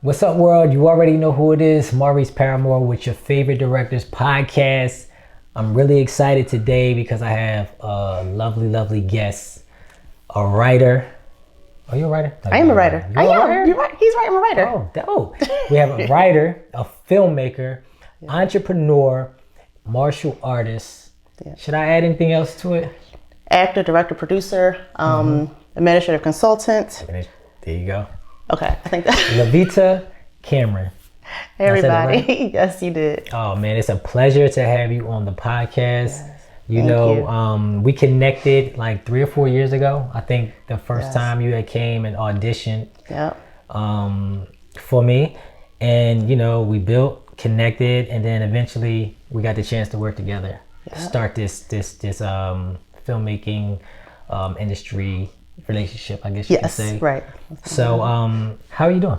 What's up, world? You already know who it is. Maurice Paramore with your favorite directors podcast. I'm really excited today because I have a lovely guest, a writer. Are you a writer? I am a writer. You're a writer? You're right. He's right. I'm a writer. Oh, dope. We have a writer, a filmmaker, entrepreneur, martial artist. Yeah. Should I add anything else to it? Actor, director, producer, administrative consultant. There you go. Okay, I think that. LaVeta Cameron. Hey, everybody. Right? Yes, you did. Oh, man, it's a pleasure to have you on the podcast. Yes. We connected like 3 or 4 years ago. I think the first time you had came and auditioned for me. And, we built, connected, and then eventually we got the chance to work together. Start this filmmaking industry relationship, I guess you could say. Yes, right. So, how are you doing?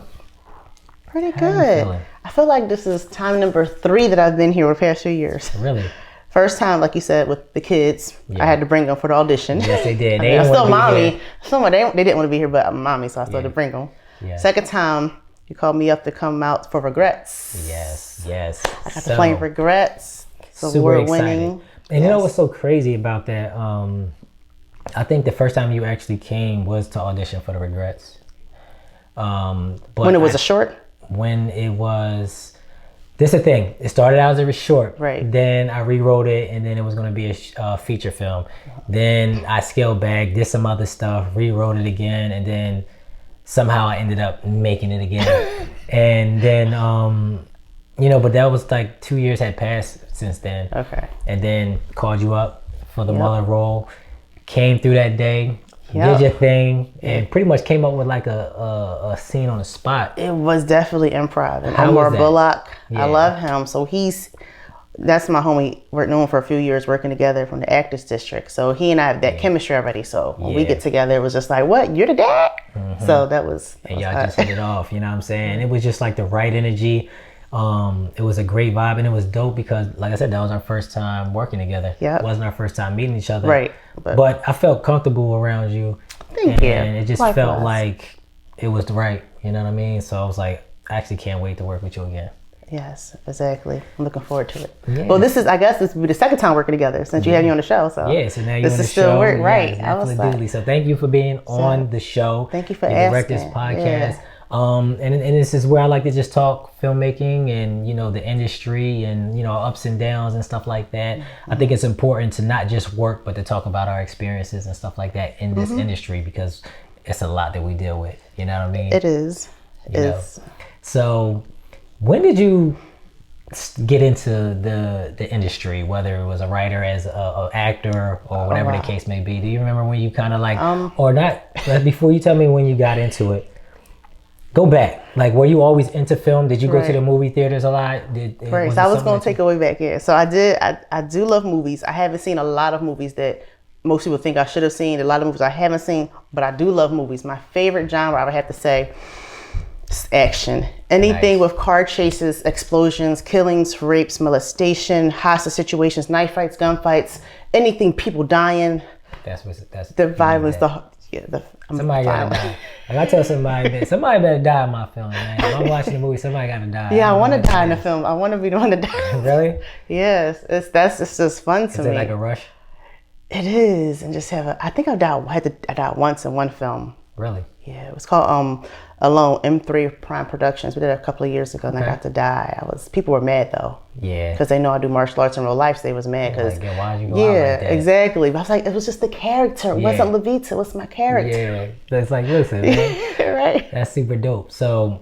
Pretty good. I feel like this is time number 3 that I've been here over the past few years. Really? First time, like you said, with the kids, I had to bring them for the audition. Yes, they did. I'm still mommy. They didn't want to be here, but I'm mommy, so I still had to bring them. Yeah. Second time, you called me up to come out for Regrets. Yes. I got to play Regrets. So award winning. And you know what's so crazy about that? I think the first time you actually came was to audition for the Regrets. But when it was a short? When it was, this is the thing. It started out as a short. Right. Then I rewrote it, and then it was going to be a feature film. Then I scaled back, did some other stuff, rewrote it again, and then somehow I ended up making it again. And then, but that was like 2 years had passed since then. Okay. And then called you up for the mother role. Came through that day, did your thing, and pretty much came up with like a scene on the spot. It was definitely improv. And Omar Bullock, I love him. So that's my homie. We're known for a few years working together from the Actors District. So he and I have that chemistry already. So when we get together, it was just like, what? You're the dad? Mm-hmm. So that was. And y'all just hit it off, you know what I'm saying? It was just like the right energy. It was a great vibe, and it was dope because, like I said, that was our first time working together. Yeah, it wasn't our first time meeting each other. Right. But I felt comfortable around you. Thank you. And it just felt like it was right. You know what I mean? So I was like, I actually can't wait to work with you again. Yes, exactly. I'm looking forward to it. Yeah. Well, this will be the second time working together since you had me on the show. So so now you're on the show. This is still work, right? Yes, absolutely. So thank you for being on the show. Thank you for asking. Directors Podcast. And this is where I like to just talk filmmaking and, the industry and, ups and downs and stuff like that. I think it's important to not just work, but to talk about our experiences and stuff like that in this industry, because it's a lot that we deal with. You know what I mean? It is. So when did you get into the industry, whether it was a writer, as a actor, or whatever the case may be? Do you remember when you kind of like, or not, before you tell me when you got into it, go back. Like, were you always into film? Did you go to the movie theaters a lot? Right. So I was going to take it way back here. So I did. I do love movies. I haven't seen a lot of movies that most people think I should have seen. A lot of movies I haven't seen, but I do love movies. My favorite genre, I would have to say, is action. Anything with car chases, explosions, killings, rapes, molestation, hostage situations, knife fights, gunfights, anything, people dying. That's the violence. Somebody gotta die. Like I tell somebody better die in my film, man. If I'm watching a movie, somebody gotta die. Yeah, I want to die in the film. I want to be the one to die. Really? Yes, it's just fun to me. Is it like a rush? It is, and just I think I died once in one film. Really? Yeah, it was called Alone, M3 Prime Productions. We did it a couple of years ago, and I got to die. People were mad though. Yeah. Because they know I do martial arts in real life, so they was mad. Because why'd you go out like that? Exactly. But I was like, it was just the character. It wasn't LaVeta. It was my character. Yeah. It's like, listen, man. Right. That's super dope. So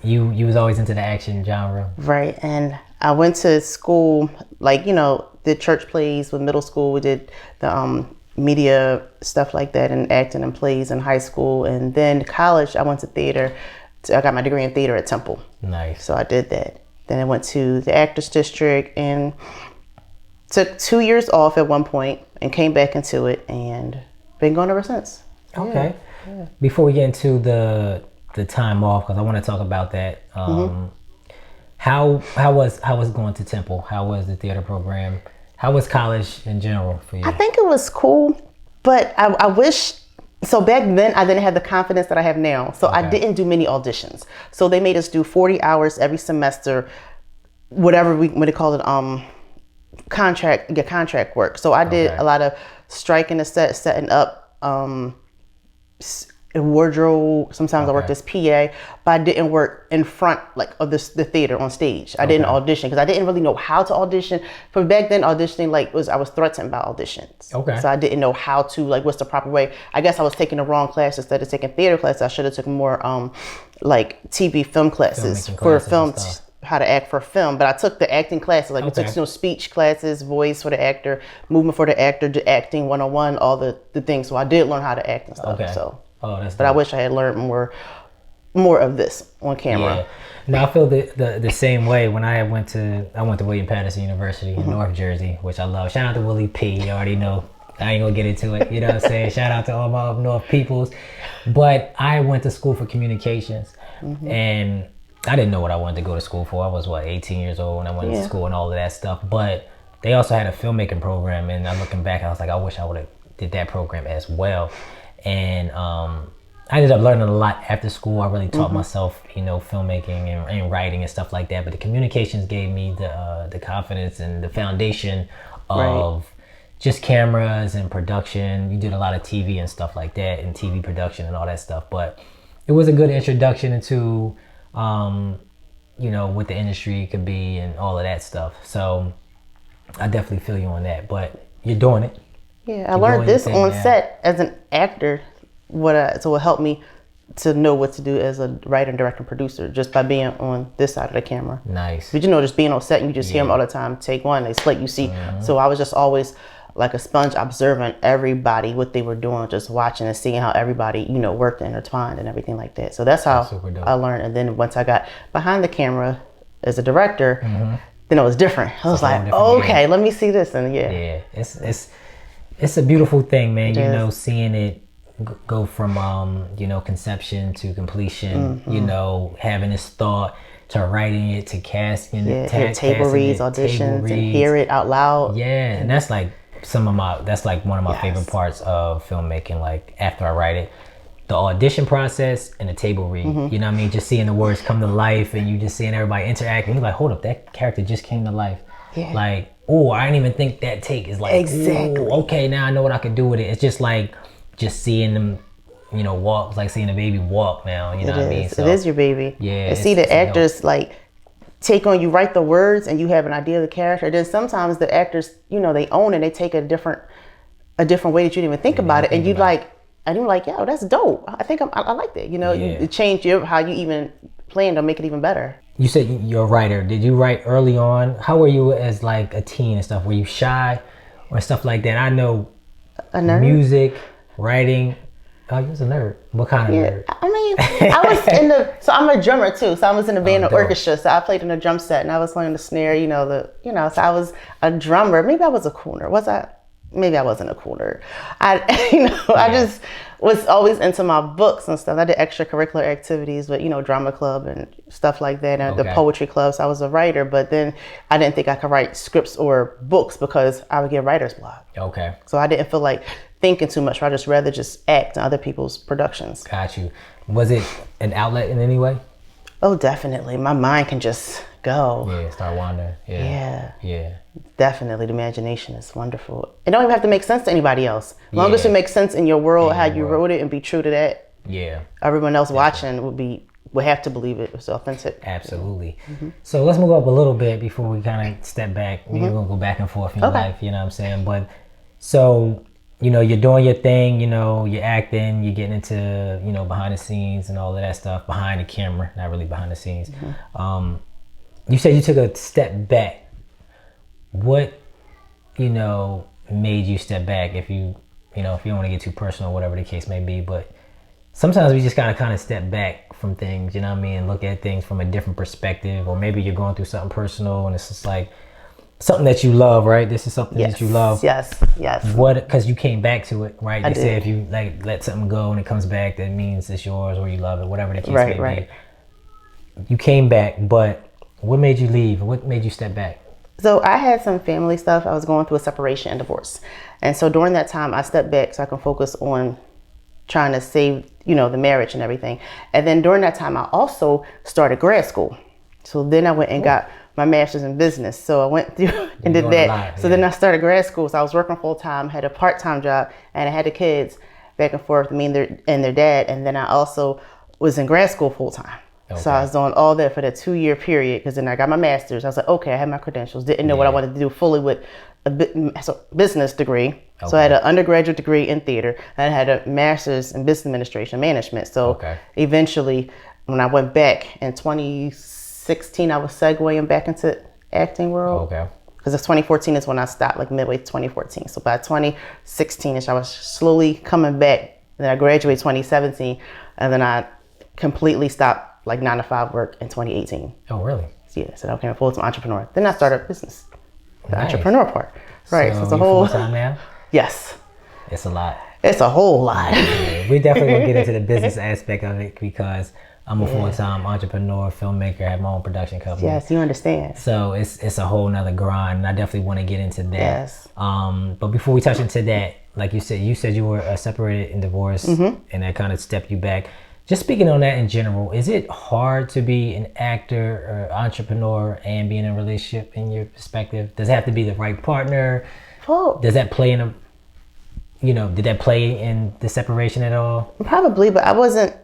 you was always into the action genre. Right. And I went to school, did church plays with middle school. We did the media stuff like that, and acting and plays in high school. And then college, I went to theater. I got my degree in theater at Temple. Nice. So I did that. Then I went to the Actors District and took 2 years off at one point and came back into it, and been going ever since. Okay. Yeah. Before we get into the time off, because I want to talk about that. How was going to Temple? How was the theater program? How was college in general for you? I think it was cool, but I wish So back then I didn't have the confidence that I have now. So I didn't do many auditions. So they made us do 40 hours every semester, whatever what they call it, contract work. So I did a lot of striking the set, setting up, wardrobe. Sometimes I worked as PA, but I didn't work in front of the theater on stage. I didn't audition because I didn't really know how to audition. From back then, auditioning I was threatened by auditions. So I didn't know how to what's the proper way. I guess I was taking the wrong class. Instead of taking theater classes, I should have taken more TV film classes for film. How to act for film, but I took the acting classes. We took speech classes, voice for the actor, movement for the actor, acting 101, all the things. So I did learn how to act and stuff. So, that's but I wish I had learned more of this on camera. Yeah. Now I feel the same way when I went to William Patterson University in North Jersey, which I love. Shout out to Willie P. You already know. I ain't gonna get into it. You know what I'm saying? Shout out to all my up north peoples. But I went to school for communications, and I didn't know what I wanted to go to school for. I was 18 years old when I went to school and all of that stuff. But they also had a filmmaking program, and I'm looking back, I was like, I wish I would have did that program as well. And I ended up learning a lot after school. I really taught myself, filmmaking and writing and stuff like that. But the communications gave me the confidence and the foundation of just cameras and production. You did a lot of TV and stuff like that, and TV production and all that stuff. But it was a good introduction into what the industry could be and all of that stuff. So I definitely feel you on that, but you're doing it. Yeah, I learned this on set as an actor, so it helped me to know what to do as a writer, director, producer, just by being on this side of the camera. Nice. But just being on set, and you just hear them all the time, take one, they split, you see. So I was just always like a sponge, observing everybody, what they were doing, just watching and seeing how everybody, worked and intertwined and everything like that. So that's how I learned. And then once I got behind the camera as a director, then it was different. I was like, okay, let me see this. And it's a beautiful thing, man. Seeing it go from conception to completion, having this thought to writing it to casting it, hear table reads, auditions, and hear it out loud. And that's like one of my favorite parts of filmmaking. Like after I write it, the audition process and the table read. You know what I mean? Just seeing the words come to life, and you just seeing everybody interact, and you're like, hold up, that character just came to life. Like, oh, I didn't even think that take is like, okay, now I know what I could do with it. It's just like seeing them, walk, like seeing a baby walk now. You know what I mean? So, it is your baby. Yeah. And see the actors take on, you write the words and you have an idea of the character. Then sometimes the actors, they own it. They take a different way that you didn't even think about it, and you're like, yo, that's dope. I think I like that. You change how you even plan to make it even better. You said you're a writer. Did you write early on? How were you as like a teen and stuff? Were you shy or stuff like that? I know a nerd? Music, writing. Oh, you was a nerd. What kind of nerd? I mean, I was so I'm a drummer too. So I was in the band and orchestra. So I played in a drum set, and I was playing the snare, so I was a drummer. Maybe I was a cool nerd. Was I? Maybe I wasn't a cool nerd. I just was always into my books and stuff. I did extracurricular activities with, drama club and stuff like that, and the poetry clubs. I was a writer, but then I didn't think I could write scripts or books because I would get writer's block. Okay. So I didn't feel like thinking too much. I just rather just act in other people's productions. Got you. Was it an outlet in any way? Oh, definitely. My mind can just go. Yeah, start wandering. Yeah. Definitely. The imagination is wonderful. It don't even have to make sense to anybody else. As long as it makes sense in your world, how you wrote it, and be true to that. Yeah. Everyone else watching would have to believe it was authentic. Absolutely. So let's move up a little bit before we kind of step back. We're going to go back and forth in your life, you know what I'm saying? But so, you're doing your thing, you're acting, you're getting into, behind the scenes and all of that stuff, behind the camera, not really behind the scenes. You said you took a step back. What, made you step back? If you don't want to get too personal, whatever the case may be, but sometimes we just gotta kind of step back from things, you know what I mean, and look at things from a different perspective. Or maybe you're going through something personal, and it's just like something that you love, right? This is something that you love. Yes. What? Because you came back to it, right? They did. say if you let something go and it comes back, that means it's yours or you love it, whatever the case may be. You came back, but what made you leave? What made you step back? So I had some family stuff. I was going through a separation and divorce. And so during that time, I stepped back so I can focus on trying to save, the marriage and everything. And then during that time, I also started grad school. So then I went and got my master's in business. So I went through and did that. So then I started grad school. So I was working full time, had a part-time job, and I had the kids back and forth, me and their dad. And then I also was in grad school full time. Okay. So I was doing all that for that 2-year period, because then I got my master's. I was like, okay, I had my credentials. Didn't know what I wanted to do fully with a business degree. Okay. So I had an undergraduate degree in theater, and I had a master's in business administration management. So eventually, when I went back in 2016, I was segueing back into acting world. Okay. Because 2014 is when I stopped, like midway 2014. So by 2016ish, I was slowly coming back. Then I graduated 2017, and then I completely stopped like 9-to-5 work in 2018. Oh, really? Yeah, so I became a full-time entrepreneur. Then I started a business, the entrepreneur part. Right, so it's a whole... full-time now? Yes. It's a lot. It's a whole lot. Yeah, we definitely going to get into the business aspect of it, because I'm a full-time entrepreneur, filmmaker, I have my own production company. Yes, you understand. So it's a whole nother grind, and I definitely want to get into that. Yes. But before we touch into that, like you said you were separated and divorced, and that kind of stepped you back. Just speaking on that in general, is it hard to be an actor or entrepreneur and be in a relationship in your perspective? Does it have to be the right partner? Oh. Does that play in did that play in the separation at all? Probably, but I wasn't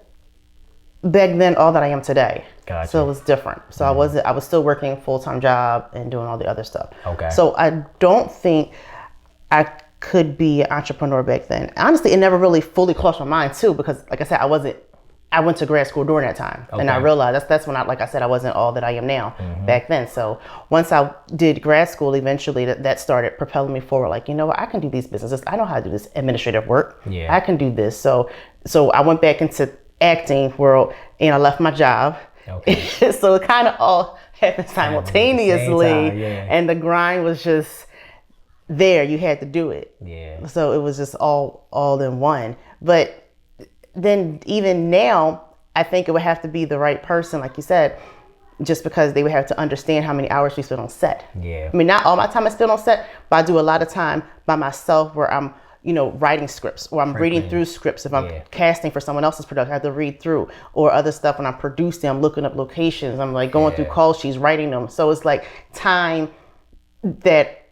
back then all that I am today. Gotcha. So it was different. So I was still working a full-time job and doing all the other stuff. Okay. So I don't think I could be an entrepreneur back then. Honestly, it never really fully crossed my mind too, because like I said, I went to grad school during that time, and I realized that's when I wasn't all that I am now back then. So once I did grad school, eventually that started propelling me forward. Like, what, I can do these businesses. I know how to do this administrative work. Yeah. I can do this. So I went back into acting world, and I left my job. Okay. So it kind of all happened simultaneously, and the grind was just there. You had to do it. Yeah. So it was just all in one. But then even now, I think it would have to be the right person, like you said, just because they would have to understand how many hours we spend on set. Yeah. I mean, not all my time I spend on set, but I do a lot of time by myself where I'm, writing scripts, or I'm reading through scripts. If I'm casting for someone else's production, I have to read through, or other stuff when I'm producing, I'm looking up locations, I'm like going through call sheets, writing them. So it's like time that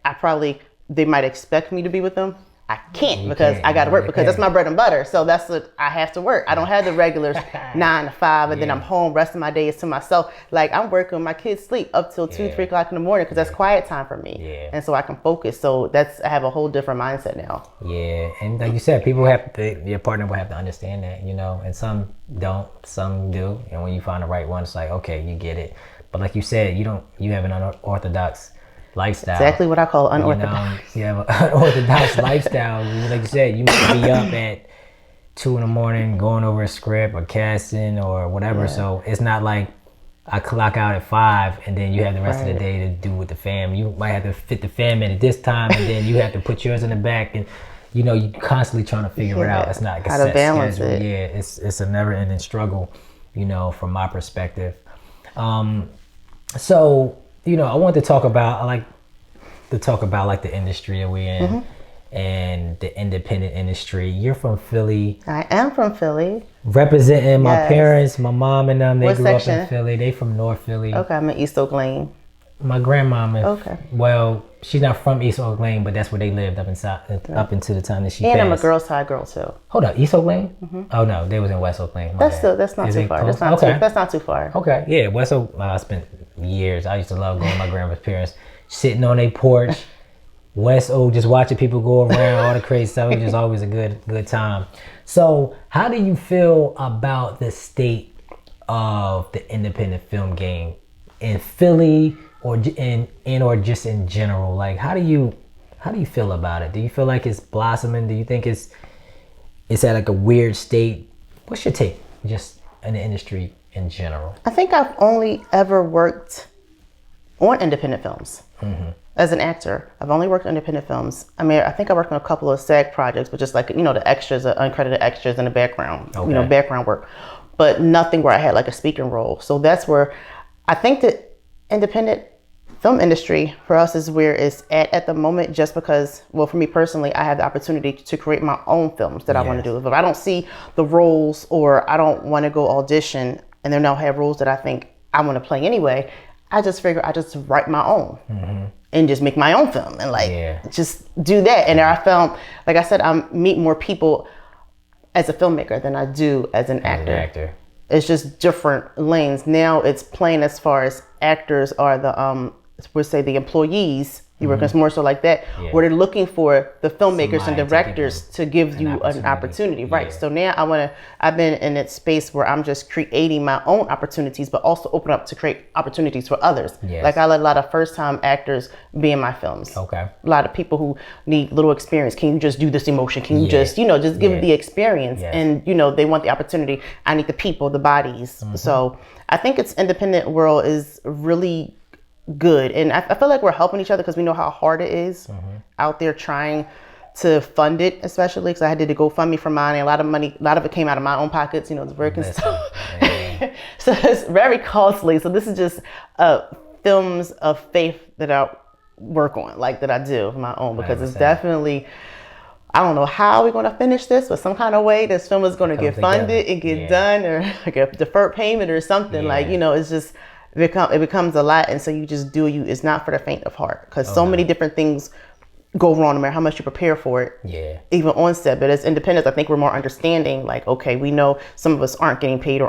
they might expect me to be with them. I can't, because I got to work, because that's my bread and butter. So that's what I have to work. I don't have the regular 9 to 5, and then I'm home. Rest of my day is to myself. Like, I'm working, my kids sleep up till 2, 3 o'clock in the morning, because that's quiet time for me. Yeah. And so I can focus. So I have a whole different mindset now. Yeah. And like you said, your partner will have to understand that, and some don't, some do. And when you find the right one, it's like, okay, you get it. But like you said, you have an unorthodox lifestyle. Exactly what I call unorthodox. You have an unorthodox lifestyle. Like you said, you might be up at 2 a.m. going over a script or casting or whatever. Yeah. So it's not like I clock out at 5 and then you have the rest of the day to do with the fam. You might have to fit the fam in at this time, and then you have to put yours in the back, and you constantly trying to figure it out. It's not like a set schedule. Yeah, it's a never-ending struggle, from my perspective. So I want to talk about, like the industry that we're in, and the independent industry. You're from Philly. I am from Philly. Representing my parents, my mom and them. They grew up in Philly. They from North Philly. Okay, I'm in East Oak Lane. My grandmama. Well, she's not from East Oak Lane, but that's where they lived up until the time that she passed. And I'm a Girls Side girl too. Hold up, East Oak Lane? Oh no, they was in West Oak Lane. That's not too far. That's not too far. Okay, yeah, West Oak. I spent years. I used to love going to my grandma's parents, sitting on their porch, West Oak, just watching people go around, all the crazy stuff. It was just always a good time. So, how do you feel about the state of the independent film game in Philly, or just in general? Like, how do you feel about it? Do you feel like it's blossoming? Do you think it's at like a weird state? What's your take, just in the industry in general? I think I've only ever worked on independent films. As an actor, I've only worked on independent films. I mean, I think I worked on a couple of SAG projects, but just like, the extras, the uncredited extras in the background, background work, but nothing where I had like a speaking role. So that's where I think that independent film industry for us is where it's at the moment, just because, well, for me personally, I have the opportunity to create my own films that I want to do. If I don't see the roles, or I don't want to go audition and then I'll have roles that I think I want to play anyway, I just figure I just write my own and just make my own film and just do that. And I found, like I said, I meet more people as a filmmaker than I do as an actor. It's just different lanes. Now it's playing as far as actors are the we'll say the employees. You work more so like that, where they're looking for the filmmakers and directors to give you an opportunity, right? So now I've been in that space where I'm just creating my own opportunities, but also open up to create opportunities for others. Like I let a lot of first time actors be in my films. A lot of people who need little experience. Can you just do this emotion? Can you just, just give the experience? And, they want the opportunity. I need the people, the bodies. So I think it's independent world is really good, and I feel like we're helping each other because we know how hard it is out there trying to fund it, especially because I had to go GoFundMe for mine, and a lot of it came out of my own pockets, it's working stuff. So it's very costly. So this is just films of faith that I work on, like that I do of my own, because it's definitely, I don't know how we're going to finish this, but some kind of way this film is going to get funded and get done, or like a deferred payment or something. Like, it's just it becomes a lot, and so you just do you. It's not for the faint of heart, because so many different things go wrong no matter how much you prepare for it. Even on set. But as independents, I think we're more understanding. Like, okay, we know some of us aren't getting paid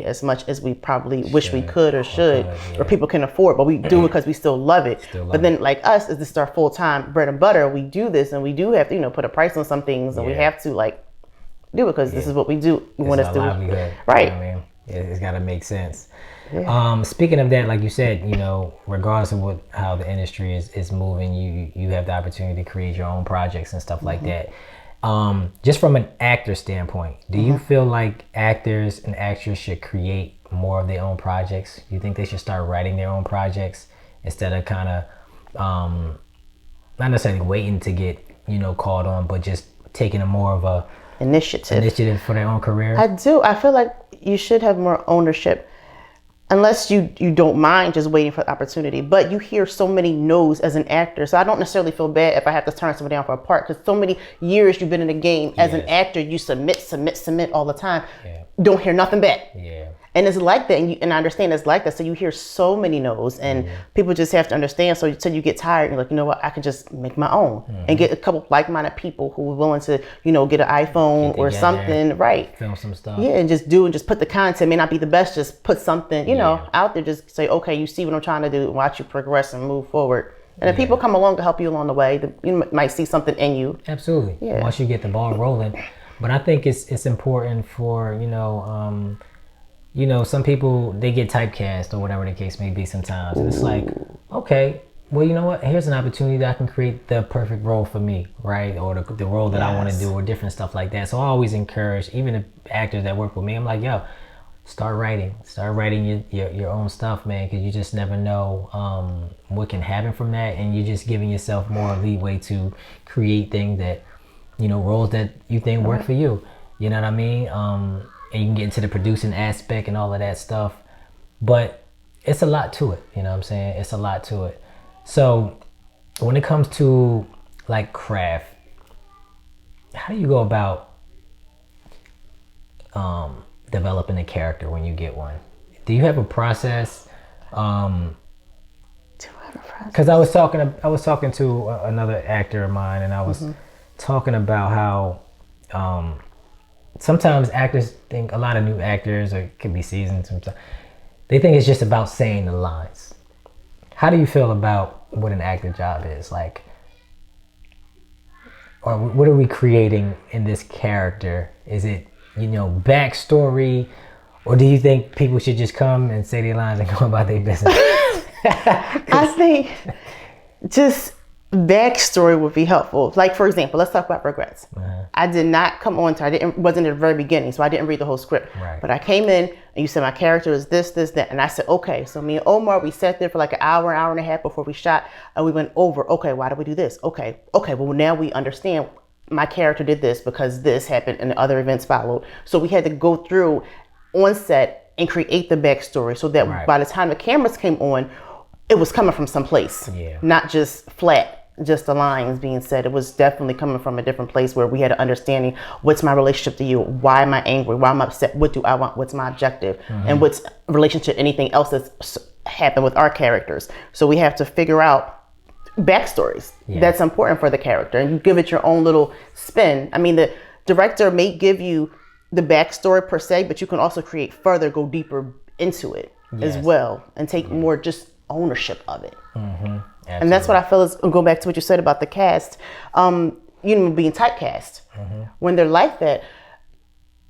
as much as we probably wish we could or should, or people can afford, but we do it because we still love it. But then, like us, is this is our full time bread and butter? We do this, and we do have to, put a price on some things, and we have to do it because this is what we do. We want us to do it, right? It's got to make sense. Speaking of that, like you said, regardless of how the industry is moving, you have the opportunity to create your own projects and stuff like that. Just from an actor standpoint, do you feel like actors and actors should create more of their own projects? You think they should start writing their own projects instead of kind of not necessarily waiting to get called on, but just taking a more of a initiative for their own career? I do. I feel like you should have more ownership. Unless you don't mind just waiting for the opportunity. But you hear so many no's as an actor. So I don't necessarily feel bad if I have to turn somebody down for a part, because so many years you've been in the game as an actor, you submit all the time. Don't hear nothing back. And it's like that, and I understand it's like that. So you hear so many no's, and people just have to understand. So until you get tired, and you're like, you know what, I can just make my own and get a couple like-minded people who are willing to, get an iPhone or something, right? Film some stuff. And just put the content. May not be the best, just put something, out there. Just say, okay, you see what I'm trying to do, and watch you progress and move forward. And if people come along to help you along the way, you might see something in you. Absolutely. Once you get the ball rolling. But I think it's important for, some people, they get typecast or whatever the case may be sometimes. And it's like, okay, well, you know what? Here's an opportunity that I can create the perfect role for me, right? Or the role that I want to do, or different stuff like that. So I always encourage, even the actors that work with me, I'm like, yo, start writing your own stuff, man, because you just never know what can happen from that. And you're just giving yourself more leeway to create things that, roles that you think work for you. You know what I mean? And you can get into the producing aspect and all of that stuff. But it's a lot to it, you know what I'm saying? It's a lot to it. So when it comes to like craft, how do you go about developing a character when you get one? Do you have a process? Because I was talking to another actor of mine, and I was talking about how sometimes actors think, a lot of new actors, or it could be seasoned, sometimes they think it's just about saying the lines. How do you feel about what an actor job is like? Or what are we creating in this character? Is it, backstory? Or do you think people should just come and say their lines and go about their business? I think just backstory would be helpful. Like, for example, let's talk about regrets. I did not come on to, wasn't at the very beginning, so I didn't read the whole script. But I came in and you said my character is this, that. And I said, okay. So me and Omar, we sat there for like an hour and a half before we shot, and we went over, okay, why did we do this? Okay, well now we understand my character did this because this happened and other events followed. So we had to go through on set and create the backstory so that by the time the cameras came on, it was coming from someplace, Yeah. not just flat. Just the lines being said. It was definitely coming from a different place where we had an understanding. What's my relationship to you? Why am I angry? Why am I upset? What do I want? What's my objective? And what's relationship to anything else that's happened with our characters? So we have to figure out backstories. That's important for the character, and you give it your own little spin. I mean, the director may give you the backstory per se, but you can also create further, go deeper into it as well, and take more just ownership of it. And that's what I feel is, go back to what you said about the cast, being typecast. When they're like that,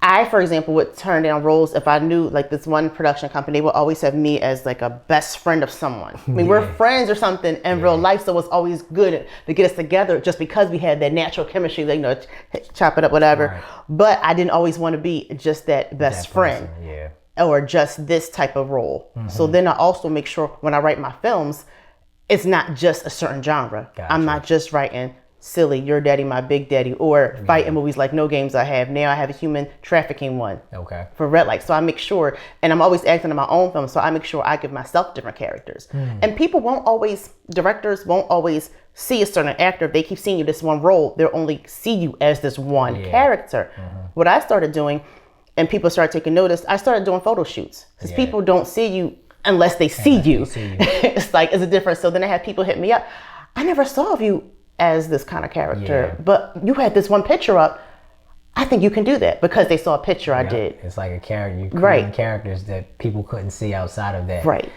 I, for example, would turn down roles if I knew, like this one production company, they would always have me as like a best friend of someone. I mean, we're friends or something in real life, so it's always good to get us together just because we had that natural chemistry, like, chop it up, whatever. Right. But I didn't always want to be just that best friend. Or just this type of role. So then I also make sure when I write my films, it's not just a certain genre. Gotcha. I'm not just writing silly, Your Daddy, My Big Daddy, or fighting movies like No Games I Have. Now I have a human trafficking one for red light. So I make sure, and I'm always acting in my own film, so I make sure I give myself different characters. And directors won't always see a certain actor. If they keep seeing you this one role, they'll only see you as this one character. What I started doing, and people started taking notice, I started doing photo shoots. Because people don't see you unless they see you. It's like, it's a difference. So then I had people hit me up. I never saw you as this kind of character, but you had this one picture up. I think you can do that, because they saw a picture I did. It's like a character. You're creating characters that people couldn't see outside of that. Right.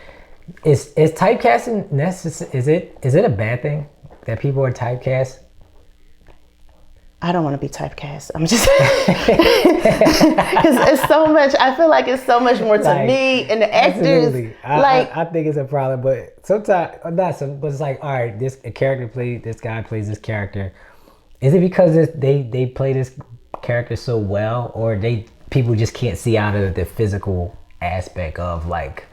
Is typecasting necessary? Is it a bad thing that people are typecast? I don't want to be typecast. I'm just, because it's so much. I feel like it's so much more to me and the actors. I think it's a problem, but sometimes but it's like, all right, this guy plays this character. Is it because they play this character so well, or people just can't see out of the physical aspect of like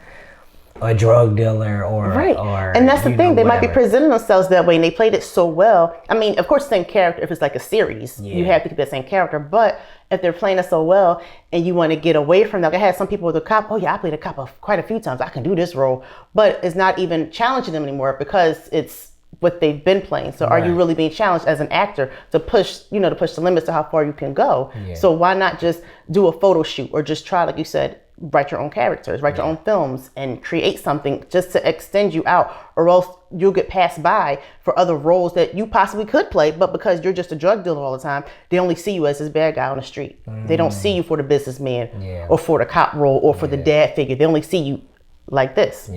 a drug dealer or and that's the thing, they might be presenting themselves that way, and they played it so well. I mean, of course, same character. If it's like a series, you have to keep that same character, but if they're playing it so well and you want to get away from that, I had some people with a cop, I played a cop quite a few times, I can do this role, but it's not even challenging them anymore because it's what they've been playing. So are you really being challenged as an actor to push the limits to how far you can go? So why not just do a photo shoot, or just try, like you said, write your own characters, write your own films, and create something just to extend you out, or else you'll get passed by for other roles that you possibly could play, but because you're just a drug dealer all the time, they only see you as this bad guy on the street. They don't see you for the businessman or for the cop role or for the dad figure. They only see you like this.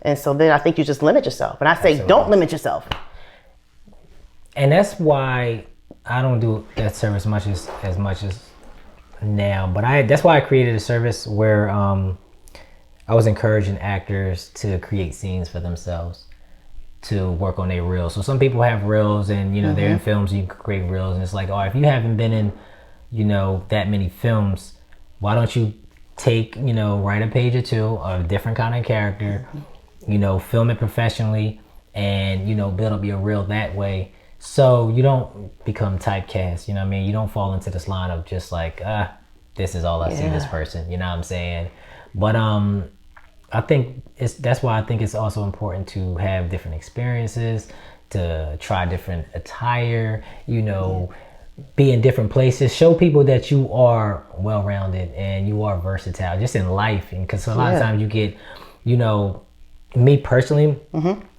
And so then I think you just limit yourself. And I say, don't limit yourself. And that's why I don't do that service as much as now, but that's why I created a service where I was encouraging actors to create scenes for themselves, to work on their reels. So some people have reels, and they're in films, you can create reels, and it's like, if you haven't been in that many films, why don't you take write a page or two of a different kind of character, film it professionally, and build up your reel that way. So you don't become typecast, you know what I mean? You don't fall into this line of just like, this is all I see this person, you know what I'm saying? But I think that's why I think it's also important to have different experiences, to try different attire, be in different places, show people that you are well-rounded and you are versatile just in life. And because a lot of times you get, me personally,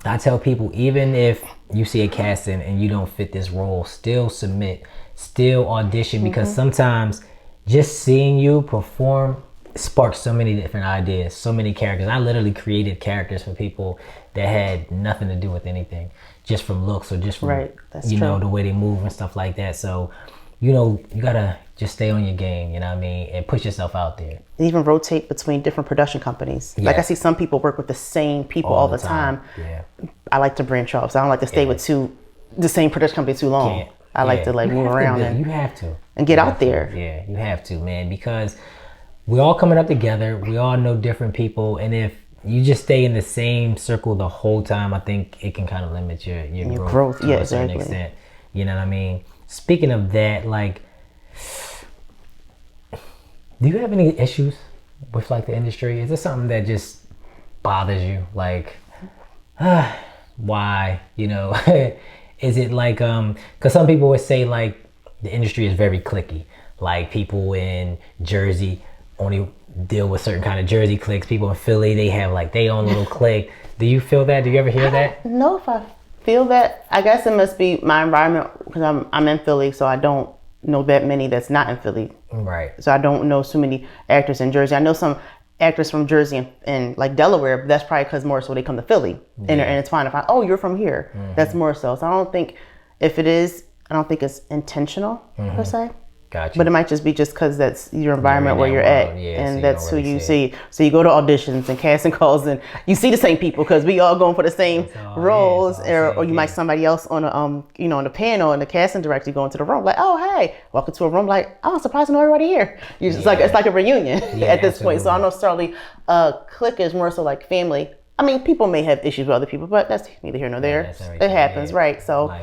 I tell people, even if you see a casting and you don't fit this role, still submit, still audition, because sometimes just seeing you perform sparks so many different ideas, so many characters. I literally created characters for people that had nothing to do with anything, just from looks or just from the way they move and stuff like that. So you gotta just stay on your game, you know what I mean, and push yourself out there. And even rotate between different production companies. Like I see some people work with the same people all the time. I like to branch off, so I don't like to stay with the same production company too long. I like to move around you have to and get out there. Yeah, you have to, man, because we're all coming up together. We all know different people, and if you just stay in the same circle the whole time, I think it can kind of limit your growth to a certain extent. You know what I mean? Speaking of that, do you have any issues with the industry? Is there something that just bothers you? why? You know, is it like because some people would say like the industry is very cliquey. Like people in Jersey only deal with certain kind of Jersey cliques. People in Philly, they have like their own little clique. Do you feel that? Do you ever hear that? No, if I feel that, I guess it must be my environment because I'm in Philly, so I don't know that many that's not in Philly. Right. So I don't know so many actors in Jersey. I know some actors from Jersey and like Delaware, but that's probably because more so they come to Philly and it's fine to find, oh, you're from here. That's more so. So I don't think if it is, I don't think it's intentional per se. Gotcha. But it might just be just because that's your environment where you're at, and so that's who really you see. So you go to auditions and casting calls, and you see the same people because we all going for the same roles, or you might somebody else on a on the panel, and the casting director going to the room like, oh hey, welcome to a room, like, oh, I'm surprised to know everybody here. It's like a reunion at this point. So I don't necessarily clique is more so like family. I mean, people may have issues with other people, but that's neither here nor there. It happens, right? So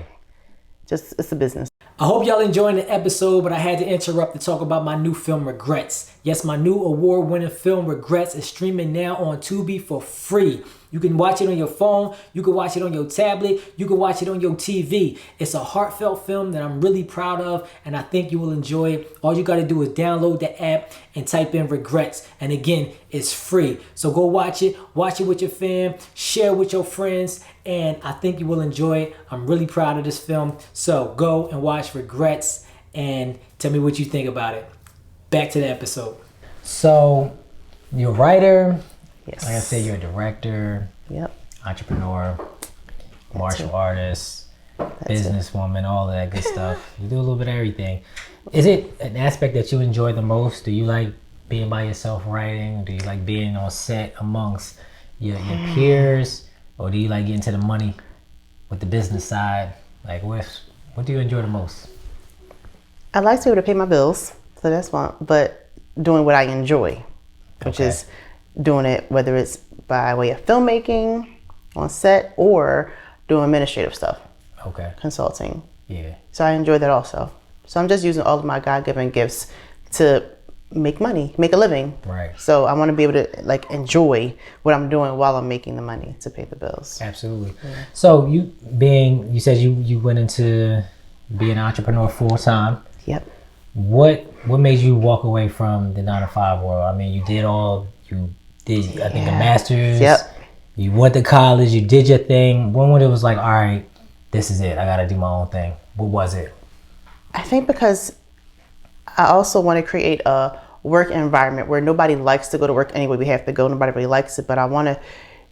just it's a business. I hope y'all enjoying the episode, but I had to interrupt to talk about my new film, Regrets. Yes, my new award-winning film, Regrets, is streaming now on Tubi for free. You can watch it on your phone, you can watch it on your tablet, you can watch it on your TV. It's a heartfelt film that I'm really proud of, and I think you will enjoy it. All you gotta do is download the app and type in Regrets. And again, it's free. So go watch it with your fam, share with your friends, and I think you will enjoy it. I'm really proud of this film. So go and watch Regrets and tell me what you think about it. Back to the episode. So, you're a writer. Yes. Like I said, you're a director. Yep. Entrepreneur. Martial artist. Businesswoman. All of that good stuff. You do a little bit of everything. Is it an aspect that you enjoy the most? Do you like being by yourself writing? Do you like being on set amongst your peers? Or do you like getting to the money with the business side? Like, what do you enjoy the most? I like to be able to pay my bills, so that's fun. But doing what I enjoy, which is doing it, whether it's by way of filmmaking on set or doing administrative stuff. Okay. Consulting. Yeah. So I enjoy that also. So I'm just using all of my God-given gifts to make money, make a living. Right. So I want to be able to like enjoy what I'm doing while I'm making the money to pay the bills. Absolutely. Yeah. So you said you went into being an entrepreneur full time. Yep. What made you walk away from the 9-to-5 world? I mean, you did I think a master's. Yep. You went to college, you did your thing. When it was like, all right, this is it. I got to do my own thing. What was it? I think because I also want to create a work environment where nobody likes to go to work anyway. We have to go. Nobody really likes it. But I want to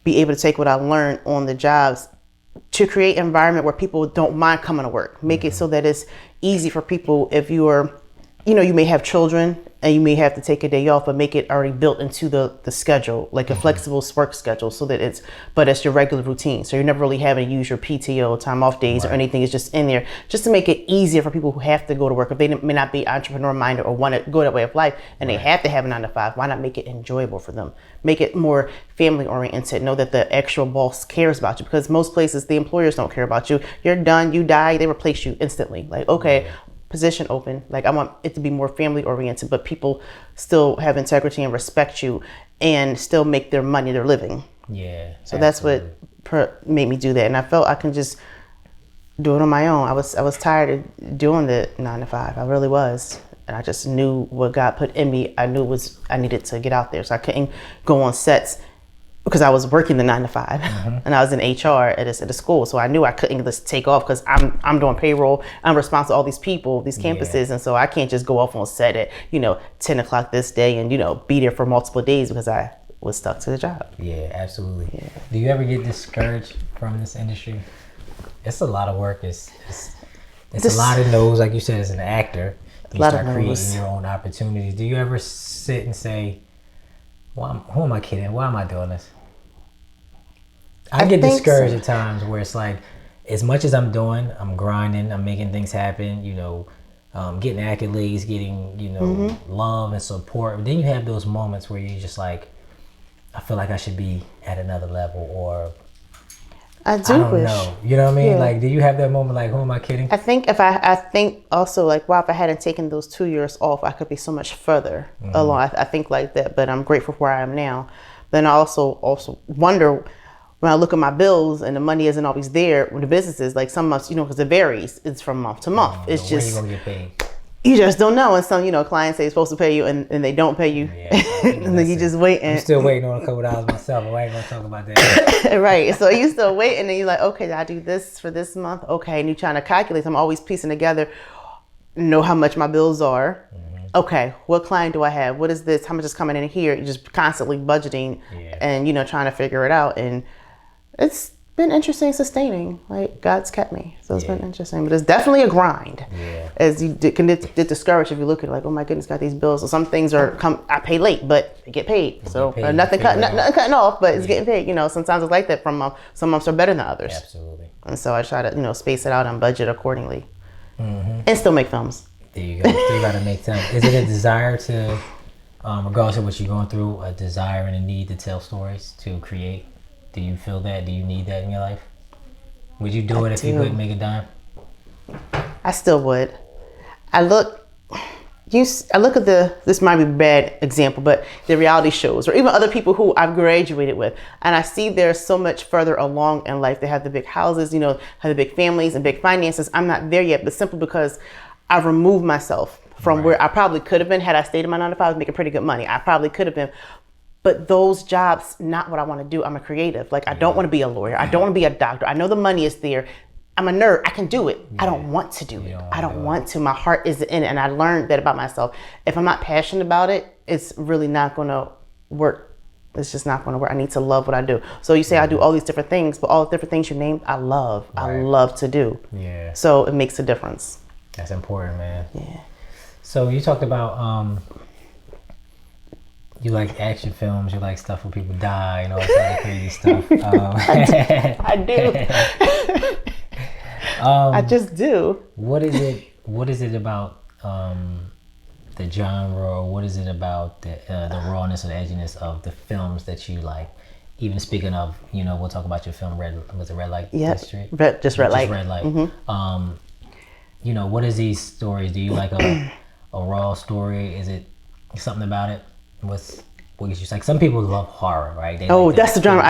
be able to take what I learned on the jobs to create an environment where people don't mind coming to work. Make it so that it's easy for people if you're, you may have children and you may have to take a day off, but make it already built into the schedule, like a flexible work schedule, so that it's your regular routine. So you're never really having to use your PTO, time off days or anything. It's just in there, just to make it easier for people who have to go to work. If they may not be entrepreneur minded or want to go that way of life and they have to have a 9-to-5, why not make it enjoyable for them? Make it more family oriented. Know that the actual boss cares about you, because most places the employers don't care about you. You're done, you die, they replace you instantly. Like, okay, position open. Like, I want it to be more family oriented, but people still have integrity and respect you and still make their money, their living. Yeah. So absolutely. That's what made me do that. And I felt I can just do it on my own. I was tired of doing the 9-to-5. I really was. And I just knew what God put in me. I knew I needed to get out there. So I couldn't go on sets because I was working the 9-to-5 and I was in HR at a school. So I knew I couldn't just take off because I'm doing payroll. I'm responsible for all these people, these campuses. And so I can't just go off on set at, 10 o'clock this day and, be there for multiple days because I was stuck to the job. Yeah, absolutely. Yeah. Do you ever get discouraged from this industry? It's a lot of work. It's a lot of no's. Like you said, as an actor, you start creating your own opportunities. Do you ever sit and say, who am I kidding? Why am I doing this? I get discouraged at times where it's like, as much as I'm doing, I'm grinding, I'm making things happen, getting accolades, getting, love and support. But then you have those moments where you're just like, I feel like I should be at another level, or I don't know. You know what I mean? Yeah. Like, do you have that moment like, who am I kidding? I think I think also like, wow, if I hadn't taken those 2 years off, I could be so much further along. I think like that, but I'm grateful for where I am now. Then I also wonder, when I look at my bills and the money isn't always there with the businesses, like some months, because it varies. It's from month to month. It's When just, you gonna get paid? you just don't know. And some, clients say it's supposed to pay you and they don't pay you. And then you just wait. I'm still waiting on a couple dollars myself, but I ain't gonna talk about that. Right. So you still wait, and then you're like, okay, did I do this for this month? Okay. And you're trying to calculate. I'm always piecing together, know how much my bills are. Okay, what client do I have? What is this? How much is coming in here? You're just constantly budgeting and, trying to figure it out. And it's been interesting sustaining. Like, God's kept me. So it's been interesting. But it's definitely a grind. Yeah. As you can get discouraged if you look at it like, oh my goodness, got these bills. So some things I pay late, but I get paid. So nothing cutting off, but it's getting paid. Sometimes it's like that from some months are better than others. Absolutely. And so I try to, space it out and budget accordingly. And still make films. There you go. Still gotta make time. Is it a desire to, regardless of what you're going through, a desire and a need to tell stories, to create? Do you feel that? Do you need that in your life? Would you do it if you couldn't make a dime? I still would. I look at this might be a bad example, but the reality shows, or even other people who I've graduated with, and I see they're so much further along in life. They have the big houses, have the big families and big finances. I'm not there yet, but simply because I've removed myself from where I probably could have been had I stayed in my 9 to 5. I was making pretty good money. I probably could have been. But those jobs, not what I want to do. I'm a creative. Like, I don't want to be a lawyer. I don't want to be a doctor. I know the money is there. I'm a nerd. I can do it. I don't want to do it. I don't want to. My heart isn't in it. And I learned that about myself. If I'm not passionate about it, it's really not going to work. It's just not going to work. I need to love what I do. So you say I do all these different things, but all the different things you named, I love. I love to do. Yeah. So it makes a difference. That's important, man. Yeah. So you talked about you like action films, you like stuff where people die and all that kind of crazy stuff. I do. I just do. What is it about the genre, or what is it about the rawness or the edginess of the films that you like? Even speaking of, we'll talk about your film Red Light District? Just Red Light. Red Light. Mm-hmm. What is these stories? Do you like a raw story? Is it something about it? What gets you like? Some people love horror, right? That's the genre.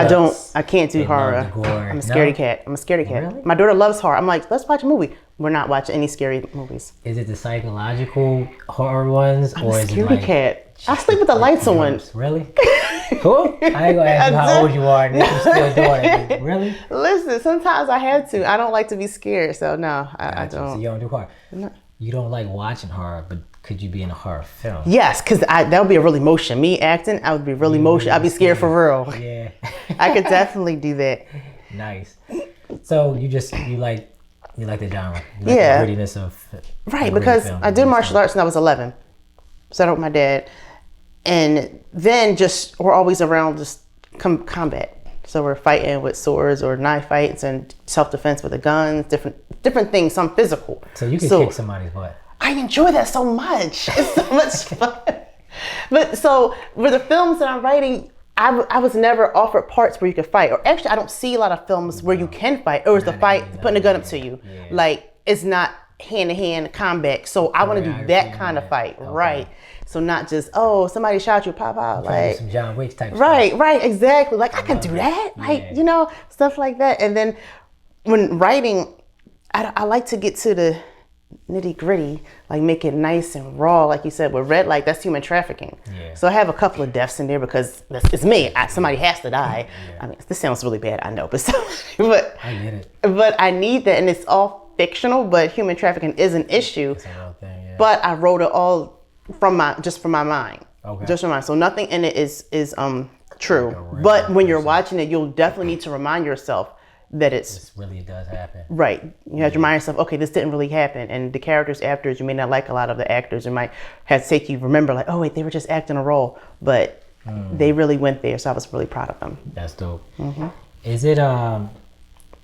I can't do horror. I'm a scaredy cat. Really? My daughter loves horror. I'm like, let's watch a movie. We're not watching any scary movies. Is it the psychological horror ones, or is it like? Cat. I sleep with the lights on. Really? Cool. I ain't gonna ask you how old you are and if you're still doing it. Really? Listen, sometimes I have to. I don't like to be scared, so no, I don't. So you don't do horror. No. You don't like watching horror, but could you be in a horror film? Yes, because that would be a real emotion. Me acting, I would be really emotion. I'd be scared for real. Yeah. I could definitely do that. Nice. So you like the genre. You like the grittiness of right, because I did martial arts when I was 11. Started with my dad. And then we're always around just combat. So we're fighting with swords or knife fights and self-defense with the guns, different things, some physical. So you can kick somebody's butt. I enjoy that so much. It's so much fun. But so with the films that I'm writing, I was never offered parts where you could fight. Or actually, I don't see a lot of films where you can fight. Or is the fight putting a gun up to you. Yeah. Like, it's not hand-to-hand combat. So I want to do that kind of fight. Okay. Right. So not just, somebody shot you, pop out. Like some John Wick type stuff. Right, exactly. Like, I can do that. Like, stuff like that. And then when writing, I like to get to the nitty gritty, like make it nice and raw. Like you said, with Red Light, that's human trafficking. Yeah. So I have a couple of deaths in there because it's me. Somebody has to die. Yeah. I mean, this sounds really bad, I know, but I get it. But I need that, and it's all fictional. But human trafficking is an issue. It's a real thing, yeah. But I wrote it all from my mind. Okay. Just from my mind. So nothing in it is true. Like but when you're watching it, you'll definitely need to remind yourself that this really does happen. Right. You have to remind yourself, okay, this didn't really happen. And the characters, actors, you may not like a lot of the actors. It might have to take you remember, like, oh wait, they were just acting a role, but they really went there. So I was really proud of them. That's dope. Mm-hmm. Is it an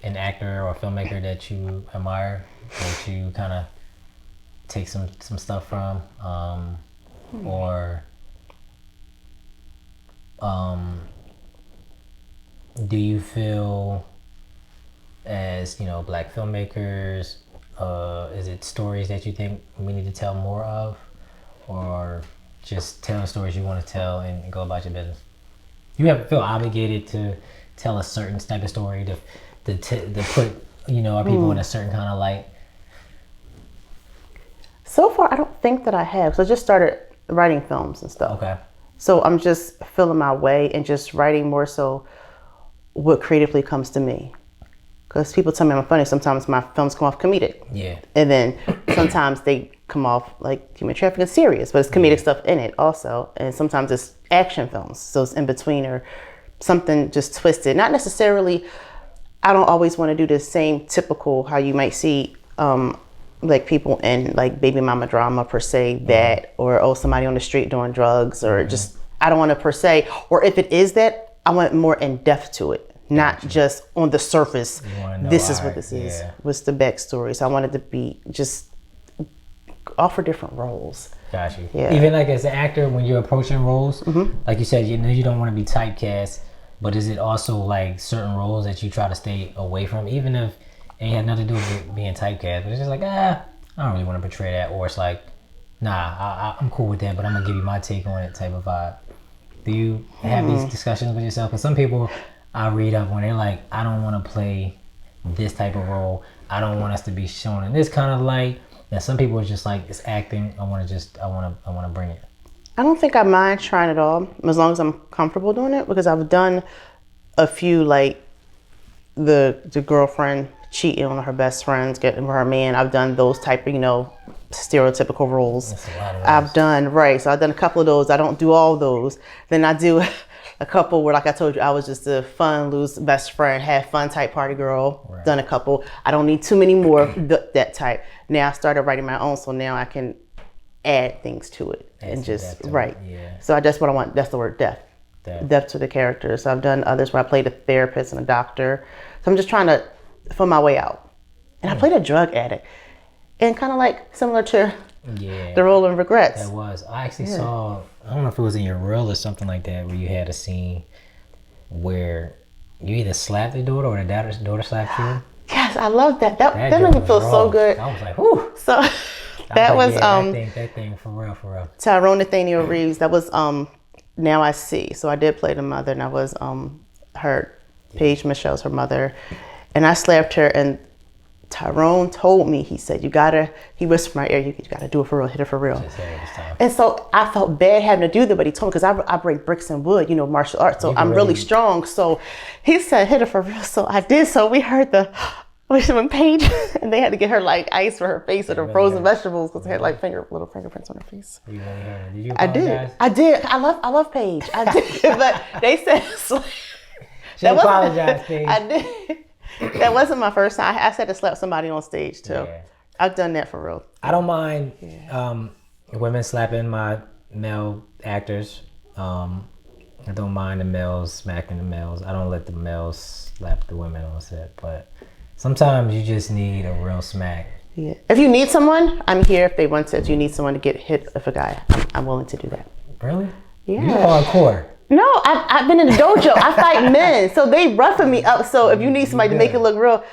actor or filmmaker that you admire, that you kind of take some stuff from, or do you feel, as Black filmmakers, is it stories that you think we need to tell more of, or just telling stories you want to tell and go about your business? You feel obligated to tell a certain type of story to put our people in a certain kind of light? So far, I don't think that I have. So I just started writing films and stuff. Okay. So I'm just feeling my way and just writing more so what creatively comes to me. Because people tell me I'm funny. Sometimes my films come off comedic. Yeah. And then sometimes they come off like human trafficking serious, but it's comedic stuff in it also. And sometimes it's action films. So it's in between or something just twisted. Not necessarily, I don't always want to do the same typical how you might see like people in like baby mama drama per se, that or somebody on the street doing drugs or just, I don't want to per se, or if it is that, I want more in depth to it. Not just on the surface, this is what this is. What's the backstory? So I wanted to be just offer different roles. Got you. Yeah. Even like as an actor, when you're approaching roles, like you said, you don't want to be typecast, but is it also like certain roles that you try to stay away from, even if it ain't had nothing to do with being typecast, but it's just like, I don't really want to portray that, or it's like, nah, I'm cool with that, but I'm gonna give you my take on it type of vibe. Do you have these discussions with yourself? Because some people I read up when they're like, I don't want to play this type of role. I don't want us to be shown in this kind of light. And some people are just like, it's acting. I want to bring it. I don't think I mind trying it all as long as I'm comfortable doing it, because I've done a few like the girlfriend cheating on her best friends, getting her man. I've done those type of, stereotypical roles. That's a lot of I've done, so I've done a couple of those. I don't do all those. Then I do a couple where, like I told you, I was just a fun, loose best friend, have fun type party girl. Right. Done a couple. I don't need too many more that type. Now I started writing my own, so now I can add things to it and just write. Yeah. So that's what I want. That's the word depth. Depth to the characters. So I've done others where I played a therapist and a doctor. So I'm just trying to find my way out. And I played a drug addict. And kind of like similar to the role in Regrets. That was. I actually saw, I don't know if it was in your reel or something like that, where you had a scene where you either slapped the daughter or the daughter slapped you. Yes, I love that. That made me feel so good. I was like, whew. So that was that thing for real. Tyrone Nathaniel Reeves. That was Now I See. So I did play the mother, and I was her Paige Michelle's her mother, and I slapped her, and Tyrone told me, he said, he whispered in my ear, you gotta do it for real, hit it for real. And so I felt bad having to do that, but he told me, because I break bricks and wood, martial arts, so I'm really strong. So he said, hit it for real. So I did. So we heard when Paige, and they had to get her like ice for her face or the frozen vegetables, because they had like little fingerprints on her face. You really heard it. Did you apologize? I did. I love Paige. I did, but they said, she apologized, Paige. I did. That wasn't my first time. I said to slap somebody on stage too. Yeah. I've done that for real. I don't mind women slapping my male actors. I don't mind the males smacking the males. I don't let the males slap the women on set. But sometimes you just need a real smack. Yeah. If you need someone, I'm here. If they want to. If you need someone to get hit with a guy, I'm willing to do that. Really? Yeah. You're hardcore. No, I've been in the dojo. I fight men, so they roughing me up. So if you need somebody to make it look real,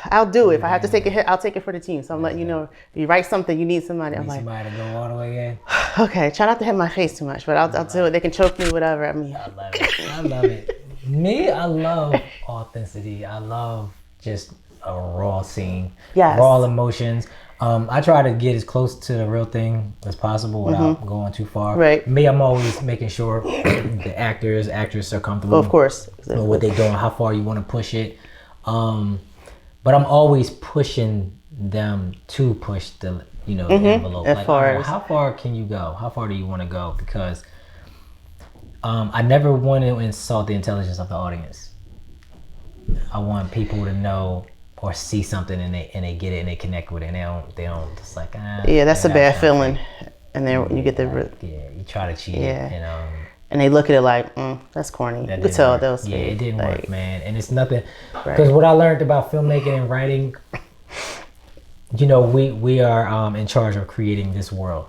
I'll do it. If I have to take a hit, I'll take it for the team. So I'm letting you know, if you write something, you need somebody. I'm like, somebody to go all the way in. Okay, try not to hit my face too much, but I'll do it. They can choke me, whatever. I mean, I love it. I love it. Me, I love authenticity. I love just a raw scene, raw emotions. I try to get as close to the real thing as possible without going too far. Right. Me, I'm always making sure the actors are comfortable. Of course. Exactly. With what they're doing, how far you want to push it. But I'm always pushing them to push the the envelope. As like, far as how far can you go? How far do you want to go? Because I never want to insult the intelligence of the audience. I want people to know or see something and they get it and they connect with it and they don't just like that's a bad feeling. And then when you get you try to cheat it and they look at it like that's corny. You could tell those it didn't work, man. And it's nothing because what I learned about filmmaking and writing, we are in charge of creating this world.